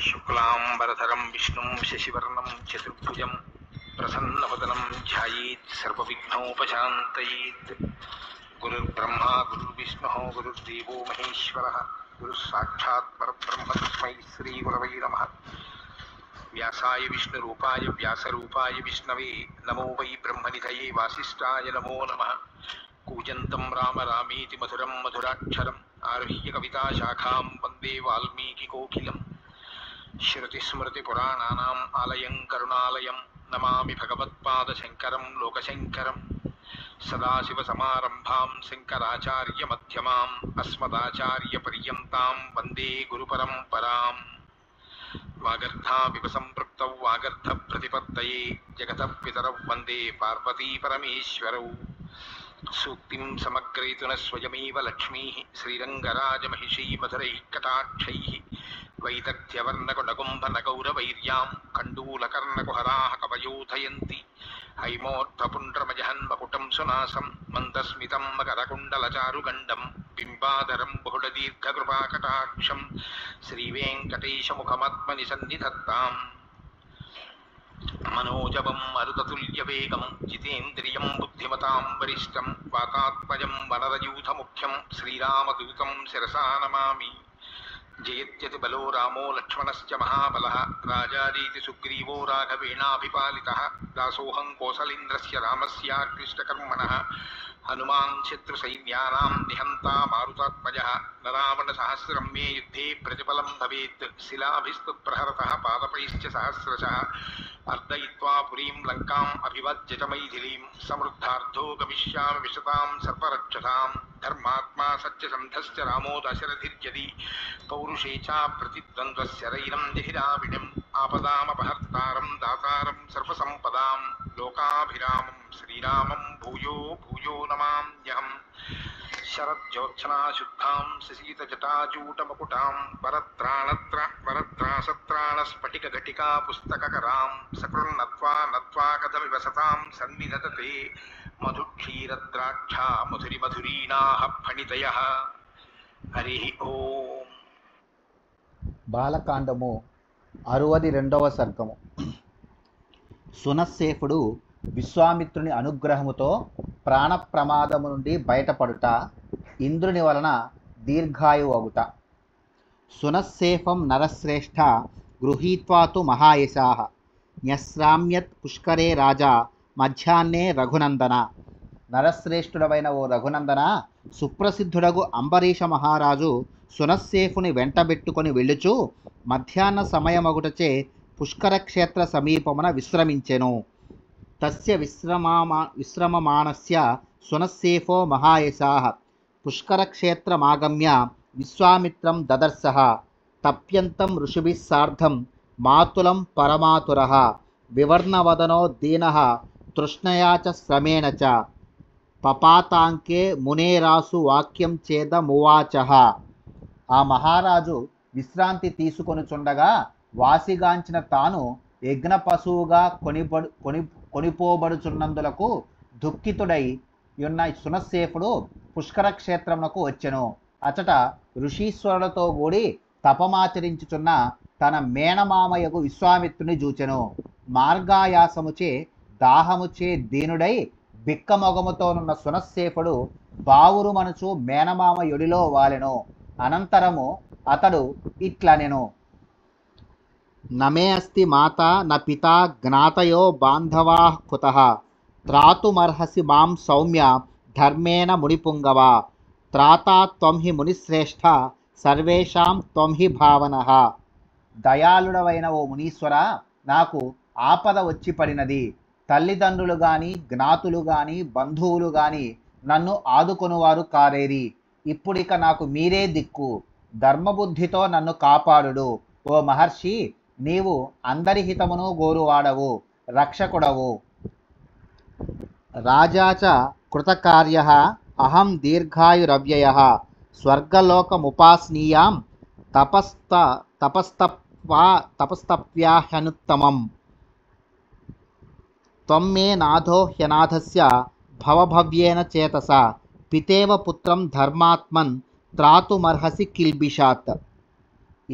శుక్లాంబరధరం విష్ణుం శశివర్ణం చతుర్భుజం ప్రసన్నవదనం ధ్యాయేత్ సర్వవిఘ్నోపశాంతయేత్. గురుర్బ్రహ్మా గురుర్విష్ణుః గురుర్దేవో మహేశ్వరः గురుః సాక్షాత్ పరబ్రహ్మ తస్మై శ్రీగురవై నమః. వ్యాసాయ విష్ణురూపాయ వ్యాసరూపాయ విష్ణవే నమో వై బ్రహ్మనిధయే వాసిష్ఠాయ నమో నమః. కూజంతం రామ రామేతి మధురం మధురాక్షరం ఆరుహ్య కవితాశాఖాం వందే వాల్మీకికోకిలం. శృతిస్మృతిపురాణానాం ఆలయం కరుణాలయం నమామి భగవత్పాదశంకరం లోకశంకరం. సదాశివసమారంభాం శంకరాచార్యమధ్యమాం అస్మదాచార్యపర్యంతాం వందే గురుపరంపరాం. వాగర్ధావివ సంపృక్తౌ వాగర్ధప్రతిపత్తయే జగతః పితరౌ వందే పార్వతీపరమేశ్వరౌ. సూక్తిం సమగ్రయతున స్వయమేవ లక్ష్మీః శ్రీరంగరాజమహిషీ మధురైః కటాక్షైః. వైదగ్ధ్యవర్ణకుడగుంభనగౌరవైర్యాం కండూలకర్ణకుహరాः కవయోధయంతి. హైమోర్ధపుండ్రమజహన్మకుటం సునాసం మందస్మితం మకరకుండలచారుగండం బింబాధరం బహుళదీర్ఘకృపాకటాక్షం శ్రీవేంకటేశముఖమాత్మని సన్నిధత్తాం. మనోజవం మరుతతుల్యవేగం జితేంద్రియం బుద్ధిమతాం వరిష్టం వాతాత్మజం వనరయూథముఖ్యం శ్రీరామదూతం శిరసా నమామి. జయత్యతి బలో రామో లక్ష్మణశ్చ మహాబలః రాజారీతి సుగ్రీవో రాఘవేణాభిపాలితః. దాసోహం కోసలేంద్రస్య రామస్యాక్లిష్టకర్మణః హనుమాన్ శత్రుసైన్యానాం నిహంతా మారుతాత్మజః. నరావణసహస్రం మే యుద్ధే ప్రతిఫలం భవేత్ శిలాభిస్తు ప్రహరతః పాదపైశ్చ సహస్రశః. అర్దయిత్వా పురీం లంకాం అభివజ్య చ మైథిలీం సమృద్ధార్థో గమిష్యామి విశతాం సర్వరక్షసాం. ధర్మాత్మా సత్యసంధశ్చ రామో దశరథిర్యది పౌరుషే చ ప్రతిద్వంద్వశరైరం జహిరావిణం. ఆపదామపహర్తారం దాతారం సర్వసంపదాం లోకాభిరామం శ్రీరామం భూయో భూయో నమామ్యహం. శరజ్యోత్సనాశుద్ధాం శశీతజటాచూటమకుటాం వరత్రాసత్రాణస్ఫటికఘటికా పుస్తకకరాం. సకృన్నత్వా నత్వా కథమివ సతాం సన్నిధతతే మధుక్షీరద్రాక్షా మధురిమధురీణాః ఫణితయః. హరి ఓం. బాలకాండము 62వ సర్గము. సునస్సేఫుడు విశ్వామిత్రుని అనుగ్రహముతో ప్రాణ ప్రమాదము నుండి బయటపడుట, ఇంద్రుని వలన దీర్ఘాయువు అగుట. సునస్సేఫం నరశ్రేష్ఠ గృహీత్వా తు మహాయశాః న్యశ్రామ్యత్ పుష్కరే రాజా మధ్యాహ్నే రఘునందన. నరశ్రేష్ఠుడవైన ఓ రఘునందన, సుప్రసిద్ధుడగు అంబరీష మహారాజు సునస్సేఫుని వెంటబెట్టుకొని వెళ్ళుచు మధ్యాహ్న సమయమగుటచే పుష్కర క్షేత్ర సమీపమున విశ్రమించెను. తస్య విశ్రమమానస్య సునస్సేఫో మహాయశాః పుష్కరక్షేత్రమాగమ్య విశ్వామిత్రం దదర్శః. తప్యంతం ఋషిభిः సార్ధం మాతులం పరమాతురః వివర్ణవదనో దీనః తృష్ణయా చ శ్రమేణ చ. పపాతాంకే మునేరాసు వాక్యం చేదమువాచః. ఆ మహారాజు విశ్రాంతి తీసుకొనుచుండగా వాసిగాంచిన తాను యజ్ఞ పశువుగా కొనిపోబడుచున్నందులకు దుఃఖితుడై ఉన్న సునస్సేఫుడు పుష్కర క్షేత్రమునకు వచ్చెను. అచట ఋషీశ్వరులతో కూడి తపమాచరించుచున్న తన మేనమామయగు విశ్వామిత్రుని చూచెను. మార్గాయాసముచే దాహముచే దీనుడై బిక్కమొగముతోనున్న సునస్సేఫుడు బావురు మనుచు మేనమామ యొడిలో వాలెను. అనంతరము అతడు ఇట్లనెను: నమే అస్తి మాతా న పితా జ్ఞాతయో బాంధవాః కుతః త్రాతుమర్హసి మాం సౌమ్య ధర్మేణ మునిపుంగవ. త్రాతా త్వం హి మునిశ్రేష్ఠ సర్వేషాం త్వం హి భావనః. దయాళుడవైన ఓ మునీశ్వర, నాకు ఆపద వచ్చి పడినది. తల్లిదండ్రులు గాని జ్ఞాతులు గాని బంధువులు గాని నన్ను ఆదుకొనువారు కారేరి. ఇప్పుడిక నాకు మీరే దిక్కు. ధర్మబుద్ధితో నన్ను కాపాడుడు. ఓ మహర్షి, నీవు అందరి హితమును గోరువాడవు, రక్షకుడవు. రాజా చ కృతకార్యః అహం దీర్ఘాయురవ్యయః స్వర్గలోకముపాస్నీయాం తపస్తప్యాహ్యనుత్తమం. త్వం మే నాథో హ్యనాథస్య భవభవ్యేన చేతసా పితేవ పుత్రం ధర్మాత్మన్ త్రాతుమర్హసి కిల్బిషాత్.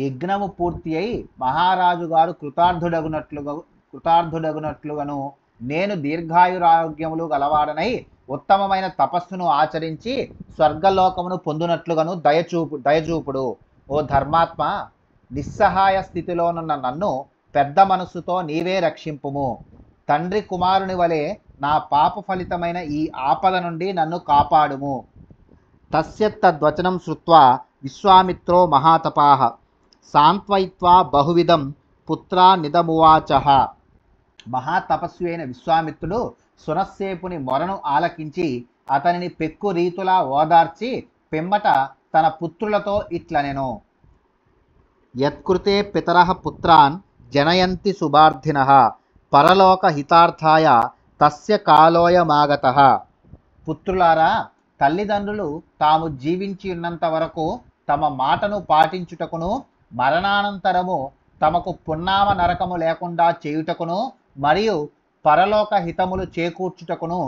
యజ్ఞము పూర్తి అయి మహారాజు గారు కృతార్థుడగునట్లుగాను నేను దీర్ఘాయురారోగ్యములు గలవాడనై ఉత్తమమైన తపస్సును ఆచరించి స్వర్గలోకమును పొందునట్లుగాను దయచూపుడు. ఓ ధర్మాత్మ, నిస్సహాయ స్థితిలోనున్న నన్ను పెద్ద మనస్సుతో నీవే రక్షింపుము. తండ్రి కుమారుని వలె నా పాప ఫలితమైన ఈ ఆపద నుండి నన్ను కాపాడుము. తస్య తద్వచనం శ్రుత్వా విశ్వామిత్రో మహాతపాః సాంత్వయిత్వా బహువిధం పుత్రా నిదమువాచః. మహాతపస్వి అయిన విశ్వామిత్రుడు సునస్సేపుని మొరను ఆలకించి అతనిని పెక్కు రీతులా ఓదార్చి పిమ్మట తన పుత్రులతో ఇట్లనెను. యత్కృతే పితరః పుత్రాన్ జనయంతి శుభార్థినః పరలోక హితార్థాయ తస్య కాలోయమాగతః. పుత్రులారా, తల్లిదండ్రులు తాము జీవించి ఉన్నంత వరకు తమ మాటను పాటించుటకును మరణానంతరము తమకు పున్నామ నరకము లేకుండా చేయుటకును మరియు పరలోక హితములు చేకూర్చుటకును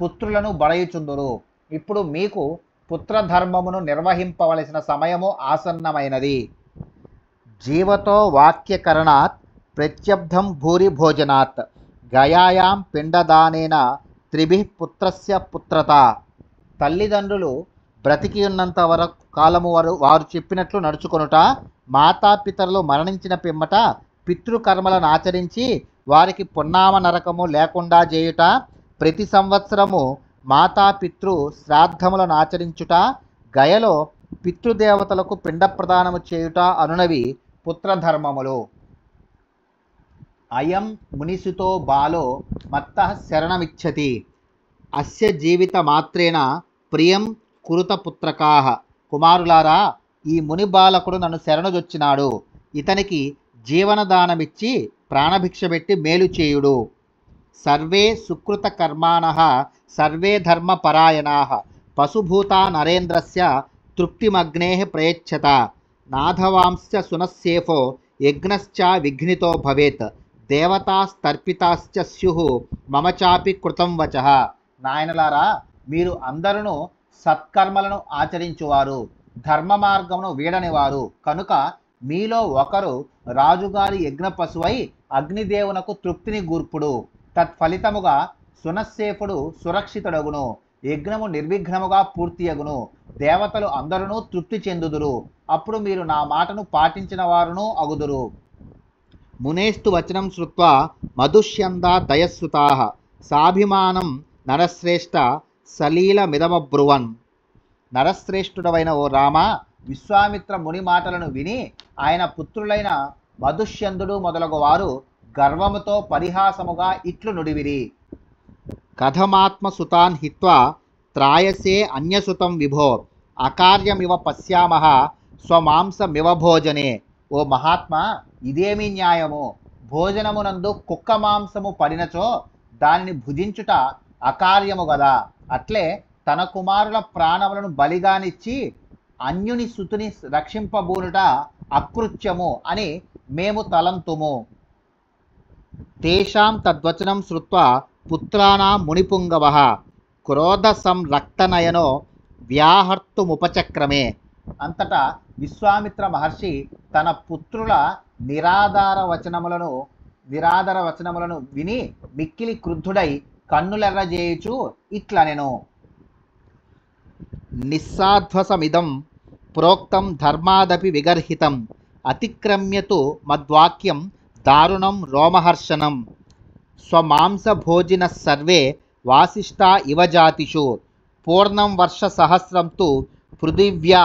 పుత్రులను బడయుచుందురు. ఇప్పుడు మీకు పుత్రధర్మమును నిర్వహింపవలసిన సమయము ఆసన్నమైనది. జీవతో వాక్యకరణాత్ ప్రత్యబ్ధం భూరి భోజనాత్ గయాయాం పిండదానేన త్రిభిః పుత్రస్య పుత్రత. తల్లిదండ్రులు బ్రతికి ఉన్నంత వరకు కాలము వారు చెప్పినట్లు నడుచుకొనుట, మాతాపితరులు మరణించిన పిమ్మట పితృకర్మలను ఆచరించి వారికి పున్నామ నరకము లేకుండా చేయుట, ప్రతి సంవత్సరము మాతాపితృ శ్రాద్ధములను ఆచరించుట, గయలో పితృదేవతలకు పిండ ప్రదానము చేయుట అనునవి పుత్రధర్మములు. అయం మునిసుతో బాలో మత్తః శరణమిచ్చతి అస్య జీవిత మాత్రేణ ప్రియం కురుత పుత్రకాః. కుమారులారా, ఈ ముని బాలకుడు నన్ను శరణుజొచ్చినాడు, ఇతనికి జీవనదానమిచ్చి ప్రాణభిక్ష పెట్టి మేలు చేయుడు. సర్వే సుకృత కర్మాణః సర్వే ధర్మపరాయణాః పశుభూతా నరేంద్రస్య తృప్తిమగ్నేః ప్రయచ్చత నాథవాంశ్చ సునస్సేఫో యజ్ఞశ్చ విఘ్నితో భవేత్ దేవతాస్తర్పితాశ్చ స్యుః మమ చాపి కృతం వచః. నాయనలారా, మీరు అందరూ సత్కర్మలను ఆచరించువారు, ధర్మ మార్గమును వీడనివారు కనుక మీలో ఒకరు రాజుగారి యజ్ఞ పశువై అగ్నిదేవునకు తృప్తిని గూర్పుడు. తత్ఫలితముగా సునస్సేఫుడు సురక్షితుడగును, యజ్ఞము నిర్విఘ్నముగా పూర్తియగును, దేవతలు అందరూ తృప్తి చెందుదురు. అప్పుడు మీరు నా మాటను పాటించిన వారును అగుదురు. మునేస్తు వచనం శ్రుత్వా మధుష్యందా దయస్సుతాః సాభిమానం నరశ్రేష్ఠ సలీలమిదమబ్రువన్. నరశ్రేష్ఠుడవైన ఓ రామ, విశ్వామిత్ర ముని మాటలను విని ఆయన పుత్రులైన మధుష్యందుడు మొదలగు వారు గర్వముతో పరిహాసముగా ఇట్లు నుడివిరి. కథమాత్మసుతాన్ హిత్వా త్రాయసే అన్యసుతం విభో అకార్యమివ పశ్యామః స్వమాంసమివ భోజనే. ఓ మహాత్మా, ఇదేమి న్యాయము? భోజనమునందు కుక్క మాంసము పడినచో దానిని భుజించుట అకార్యము గదా. అట్లే తన కుమారుల ప్రాణములను బలిగానిచ్చి అన్యుని సుతుని రక్షింపబూనుట అకృత్యము అని మేము తలంతుము. తేషాం తద్వచనం శ్రుత్వా పుత్రాణాం మునిపుంగవః క్రోధ సంరక్తనయనో వ్యాహర్తుముపచక్రమే. అంతటా విశ్వామిత్ర మహర్షి తన పుత్రుల నిరాధార వచనములను విని మిక్కిలి క్రుద్ధుడై కన్నులెర్రజేయుచు ఇట్లనెను. నిస్సాధ్వసమిదం ప్రోక్తం ధర్మాదపి విగర్హితం అతిక్రమ్యతు మద్వాక్యం దారుణం రోమహర్షణం స్వమాంసభోజినః సర్వే వాసిష్ఠా ఇవ జాతిషు పూర్ణం వర్ష సహస్రం తు పృథివ్యా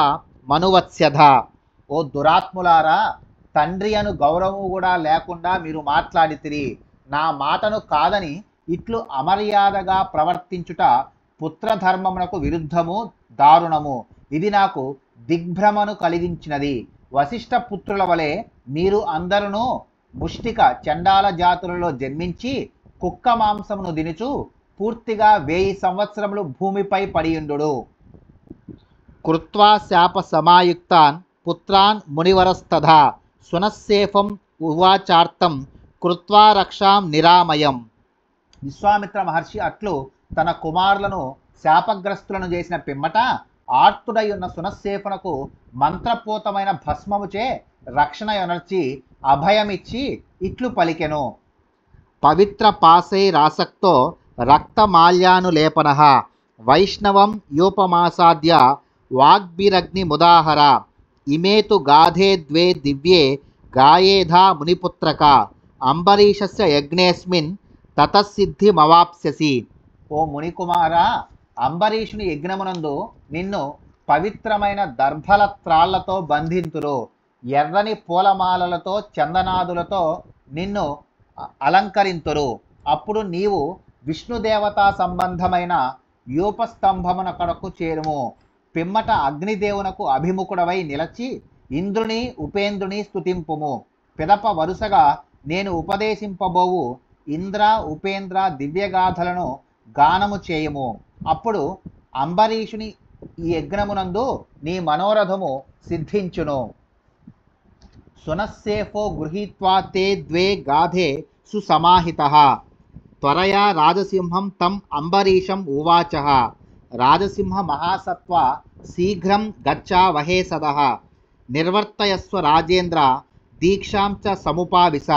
మనువత్స్యధ. ఓ దురాత్ములారా, తండ్రి అను గౌరవము కూడా లేకుండా మీరు మాట్లాడితిరి. నా మాటను కాదని ఇట్లు అమర్యాదగా ప్రవర్తించుట పుత్రధర్మమునకు విరుద్ధము, దారుణము. ఇది నాకు దిగ్భ్రమను కలిగించినది. వశిష్ఠ పుత్రుల వలె మీరు అందరూ ముష్టిక చండాల జాతులలో జన్మించి కుక్క మాంసమును దినుచు పూర్తిగా 1000 సంవత్సరములు భూమిపై పడియుండు. కృత్వా శాప సమాయుక్తాన్ పుత్రాన్ మునివరస్తథా సునస్సేఫం ఉవాచార్తం కృత్వా రక్షాం నిరామయం. విశ్వామిత్ర మహర్షి అట్లు తన కుమారులను శాపగ్రస్తులను చేసిన పిమ్మట ఆర్తుడై ఉన్న సునస్సేఫునకు మంత్రపూతమైన భస్మముచే రక్షణ యొనర్చి అభయమిచ్చి ఇట్లు పలికెను. పవిత్ర పాశైరాసక్తో రక్తమాల్యానులేపన వైష్ణవం యోపమాసాద్య వాగ్భిరగ్నిముదాహర ఇమేతు గాధే ద్వే దివ్యే గాయేధా మునిపుత్రక అంబరీషస్య యజ్ఞేస్మిన్ తతసిద్ధిమవాప్స్యసి. ఓ మునికుమార, అంబరీషుని యజ్ఞమునందు నిన్ను పవిత్రమైన దర్భల త్రాళ్లతో బంధింతురు. ఎర్రని పూలమాలలతో చందనాదులతో నిన్ను అలంకరింతురు. అప్పుడు నీవు విష్ణుదేవతా సంబంధమైన యూపస్తంభమున కడకు చేరుము. పిమ్మట అగ్నిదేవునకు అభిముఖుడవై నిలచి ఇంద్రుని ఉపేంద్రుని స్తుతింపుము. పిదప వరుసగా నేను ఉపదేశింపబోవు ఇంద్ర ఉపేంద్ర దివ్యగాథలను గానము చేయుము. అప్పుడు అంబరీషుని ఈ యజ్ఞమునందు నీ మనోరథము సిద్ధించును. సునస్సేఫో గృహీత్వా తే ద్వే గాధే సుసమాహితః త్వరయా రాజసింహం తం అంబరీషం ఉవాచ రాజసింహ మహాసత్వ శీఘ్రం గచ్చావహే సదః నిర్వర్తయస్వ రాజేంద్ర దీక్షాం చ సముపావిశ.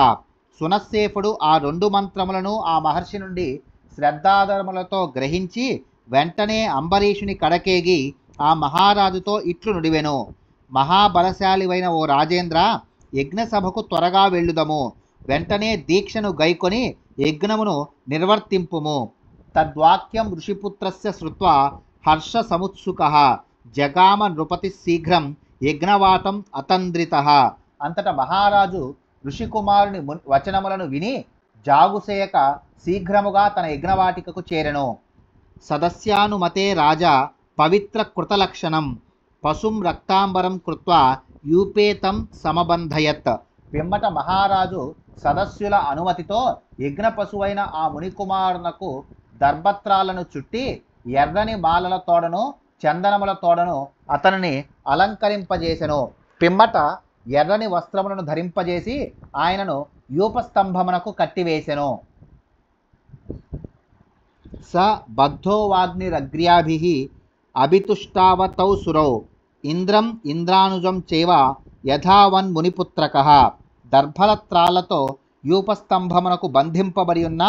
సునస్సేఫుడు ఆ 2 మంత్రములను ఆ మహర్షి నుండి శ్రద్ధాధరములతో గ్రహించి వెంటనే అంబరీషుని కడకేగి ఆ మహారాజుతో ఇట్లు నుడివెను. మహాబలశాలివైన ఓ రాజేంద్ర, యజ్ఞసభకు త్వరగా వెళ్ళుదము. వెంటనే దీక్షను గైకొని యజ్ఞమును నిర్వర్తింపుము. తద్వాక్యం ఋషిపుత్రస్య శ్రుత్వా హర్ష సముత్సుకః జగామ నృపతి శీఘ్రం యజ్ఞవాటం అతంద్రితః. అంతట మహారాజు ఋషికుమారుని వచనములను విని జాగుసేయక శీఘ్రముగా తన యజ్ఞవాటికకు చేరెను. సదస్యానుమతే రాజా పవిత్ర కృతలక్షణం పశుం రక్తాంబరం కృత్వా యూపేతం సమబంధయత్. పిమ్మట మహారాజు సదస్యుల అనుమతితో యజ్ఞ పశువైన ఆ మునికుమారునకు దర్భత్రాలను చుట్టి ఎర్రని మాలల తోడను చందనముల తోడను అతనిని అలంకరింపజేసెను. పిమ్మట ఎర్రని వస్త్రములను ధరింపజేసి ఆయనను యూపస్తంభమునకు కట్టివేసెను. స బద్ధో వాగ్నిరగ్ర్యాభిః అభితుష్టావతౌ సురౌ ఇంద్రం ఇంద్రానుజం చైవ యథావన్ మునిపుత్రకః. దర్భలత్రాళ్లతో యూపస్తంభమునకు బంధింపబడి ఉన్న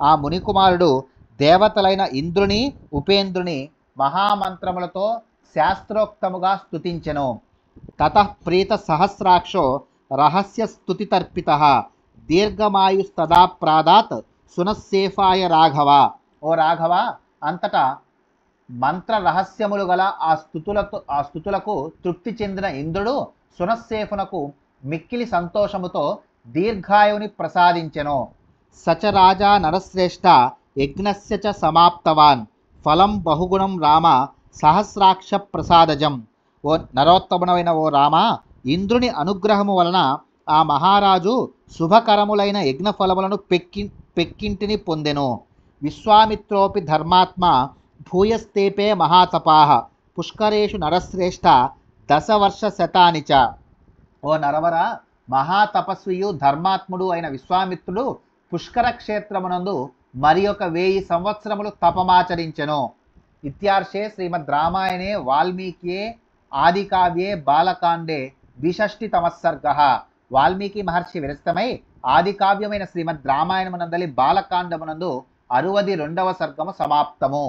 ఆ మునికుమారుడు దేవతలైన ఇంద్రుని ఉపేంద్రుని మహామంత్రములతో శాస్త్రోక్తముగా స్తుతించెను. తతః ప్రీత సహస్రాక్షో రహస్య స్తుతితర్పితః దీర్ఘమాయుస్తదా ప్రాదాత్ సునస్సేఫాయ రాఘవ. ఓ రాఘవ, అంతటా మంత్ర రహస్యములు గల ఆ స్తుతులకు తృప్తి చెందిన ఇంద్రుడు సునస్సేఫునకు మిక్కిలి సంతోషముతో దీర్ఘాయుని ప్రసాదించెను. సచ రాజా నరశ్రేష్ఠ యజ్ఞస్య చ సమాప్తవాన్ ఫలం బహుగుణం రామ సహస్రాక్ష ప్రసాదజం. ఓ నరోత్తమునైన ఓ రామ, ఇంద్రుని అనుగ్రహము వలన ఆ మహారాజు శుభకరములైన యజ్ఞఫలములను పెక్కింటిని పొందెను. విశ్వామిత్రోపి ధర్మాత్మ భూయస్తేపే మహాతపాః పుష్కరేషు నరశ్రేష్ఠ 10 వర్షశతాని చ. ఓ నరవర, మహాతపస్వియు ధర్మాత్ముడు అయిన విశ్వామిత్రుడు పుష్కర క్షేత్రమునందు మరి 1000 సంవత్సరములు తపమాచరించెను. ఇత్యార్షే శ్రీమద్ రామాయణే వాల్మీకియే ఆదికావ్యే బాలకాండే 62తమః సర్గః. వాల్మీకి మహర్షి విరచితమై ఆదికావ్యమైన శ్రీమద్ రామాయణమునందలి బాలకాండమునందు 62వ సర్గము సమాప్తము.